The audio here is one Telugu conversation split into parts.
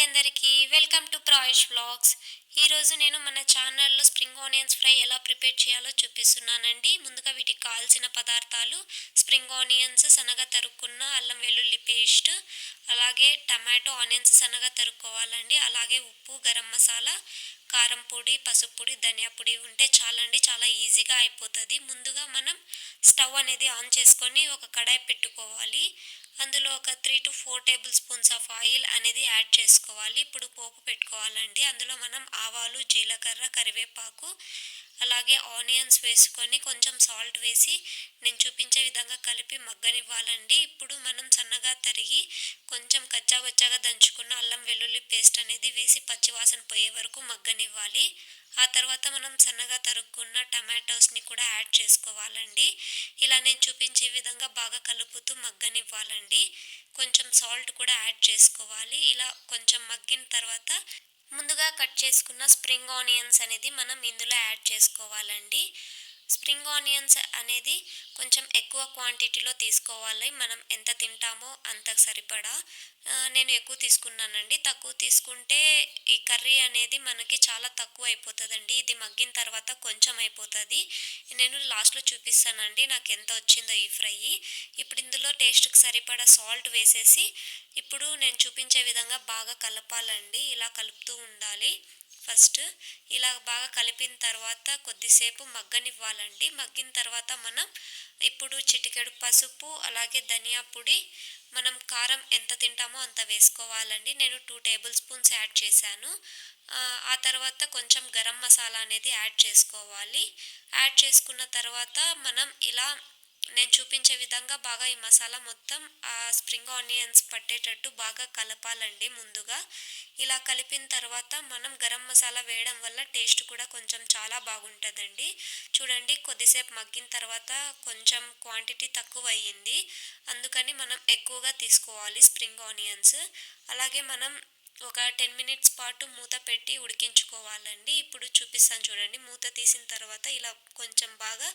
అందరికీ వెల్కమ్ టు ప్రాయిష్ వ్లాగ్స్. ఈరోజు నేను మన ఛానల్లో స్ప్రింగ్ ఆనియన్స్ ఫ్రై ఎలా ప్రిపేర్ చేయాలో చూపిస్తున్నానండి. ముందుగా వీటికి కావాల్సిన పదార్థాలు స్ప్రింగ్ ఆనియన్స్ సన్నగా తరుక్కున్న అల్లం వెల్లుల్లి పేస్ట్, అలాగే టమాటో ఆనియన్స్ సన్నగా తరుక్కోవాలండి. అలాగే ఉప్పు, గరం మసాలా, కారం పొడి, పసుపు పొడి, ధనియా పొడి ఉంటే చాలండి, చాలా ఈజీగా అయిపోతుంది. ముందుగా మనం స్టవ్ అనేది ఆన్ చేసుకొని ఒక కడాయి పెట్టుకోవాలి. అందులో ఒక 3 to 4 table spoons of oil అనేది యాడ్ చేసుకోవాలి. ఇప్పుడు పోపు పెట్టుకోవాలండి. అందులో మనం ఆవాలు, జీలకర్ర, కరివేపాకు, అలాగే ఆనియన్స్ వేసుకొని కొంచెం సాల్ట్ వేసి నేను చూపించే విధంగా కలిపి మగ్గనివ్వాలండి. ఇప్పుడు మనం సన్నగా తరిగి కొంచెం కచ్చాబచ్చాగా దంచుకున్న అల్లం వెల్లుల్లి పేస్ట్ అనేది వేసి పచ్చివాసన పోయే వరకు మగ్గనివ్వాలి. ఆ తర్వాత మనం సన్నగా తరుక్కున్న టమాటోస్ని కూడా యాడ్ చేసుకోవాలండి. ఇలా నేను చూపించే విధంగా బాగా కలుపుతూ మగ్గనివ్వాలండి. కొంచెం సాల్ట్ కూడా యాడ్ చేసుకోవాలి. ఇలా కొంచెం మగ్గిన తర్వాత ముందుగా కట్ చేసుకున్న స్ప్రింగ్ ఆనియన్స్ అనేది మనం ఇందులో యాడ్ చేసుకోవాలండి. స్ప్రింగ్ ఆనియన్స్ అనేది కొంచెం ఎక్కువ క్వాంటిటీలో తీసుకోవాలి. మనం ఎంత తింటామో అంత సరిపడా. నేను ఎక్కువ తీసుకున్నానండి. తక్కువ తీసుకుంటే ఈ కర్రీ అనేది మనకి చాలా తక్కువ అయిపోతుందండి. ఇది మగ్గిన తర్వాత కొంచెం అయిపోతుంది. నేను లాస్ట్లో చూపిస్తానండి నాకు ఎంత వచ్చిందో ఈ ఫ్రై. ఇప్పుడు ఇందులో టేస్ట్కి సరిపడా సాల్ట్ వేసేసి ఇప్పుడు నేను చూపించే విధంగా బాగా కలపాలండి. ఇలా కలుపుతూ ఉండాలి. ఫస్ట్ ఇలా బాగా కలిపిన తర్వాత కొద్దిసేపు మగ్గనివ్వాలండి. మగ్గిన తర్వాత మనం ఇప్పుడు చిటికెడు పసుపు, అలాగే ధనియా పొడి, మనం కారం ఎంత తింటామో అంత వేసుకోవాలండి. నేను 2 టేబుల్ స్పూన్స్ యాడ్ చేశాను. ఆ తర్వాత కొంచెం గరం మసాలా అనేది యాడ్ చేసుకోవాలి. యాడ్ చేసుకున్న తర్వాత మనం ఇలా నేను చూపించే విధంగా బాగా ఈ మసాలా మొత్తం ఆ స్ప్రింగ్ ఆనియన్స్ పట్టేటట్టు బాగా కలపాలండి. ముందుగా ఇలా కలిపిన తర్వాత మనం గరం మసాలా వేయడం వల్ల టేస్ట్ కూడా కొంచెం చాలా బాగుంటుందండి. చూడండి, కొద్దిసేపు మగ్గిన తర్వాత కొంచెం క్వాంటిటీ తక్కువ అయ్యింది. అందుకని మనం ఎక్కువగా తీసుకోవాలి స్ప్రింగ్ ఆనియన్స్. అలాగే మనం ఒక 10 మినిట్స్ పాటు మూత పెట్టి ఉడికించుకోవాలండి. ఇప్పుడు చూపిస్తాను చూడండి. మూత తీసిన తర్వాత ఇలా కొంచెం బాగా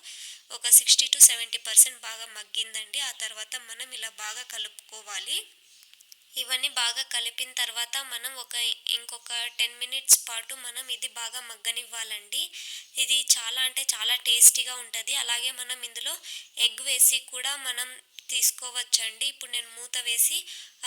ఒక 60 to 70% బాగా మగ్గిందండి. ఆ తర్వాత మనం ఇలా బాగా కలుపుకోవాలి. ఇవన్నీ బాగా కలిపిన తర్వాత మనం ఇంకొక 10 మినిట్స్ పాటు మనం ఇది బాగా మగ్గనివ్వాలండి. ఇది చాలా అంటే చాలా టేస్టీగా ఉంటుంది. అలాగే మనం ఇందులో ఎగ్ వేసి కూడా మనం తీసుకోవచ్చండి. ఇప్పుడు నేను మూత వేసి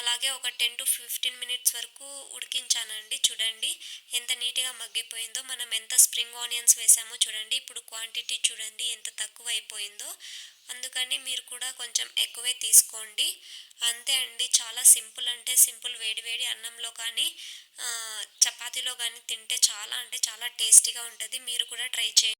అలాగే ఒక 10 to 15 మినిట్స్ వరకు ఉడికించానండి. చూడండి ఎంత నీట్గా మగ్గిపోయిందో. మనం ఎంత స్ప్రింగ్ ఆనియన్స్ వేసామో చూడండి. ఇప్పుడు క్వాంటిటీ చూడండి ఎంత తక్కువ అయిపోయిందో. అందుకని మీరు కూడా కొంచెం ఎక్కువే తీసుకోండి. అంతే అండి, చాలా సింపుల్ అంటే సింపుల్. వేడి వేడి అన్నంలో కానీ చపాతీలో కానీ తింటే చాలా అంటే చాలా టేస్టీగా ఉంటుంది. మీరు కూడా ట్రై చేయండి.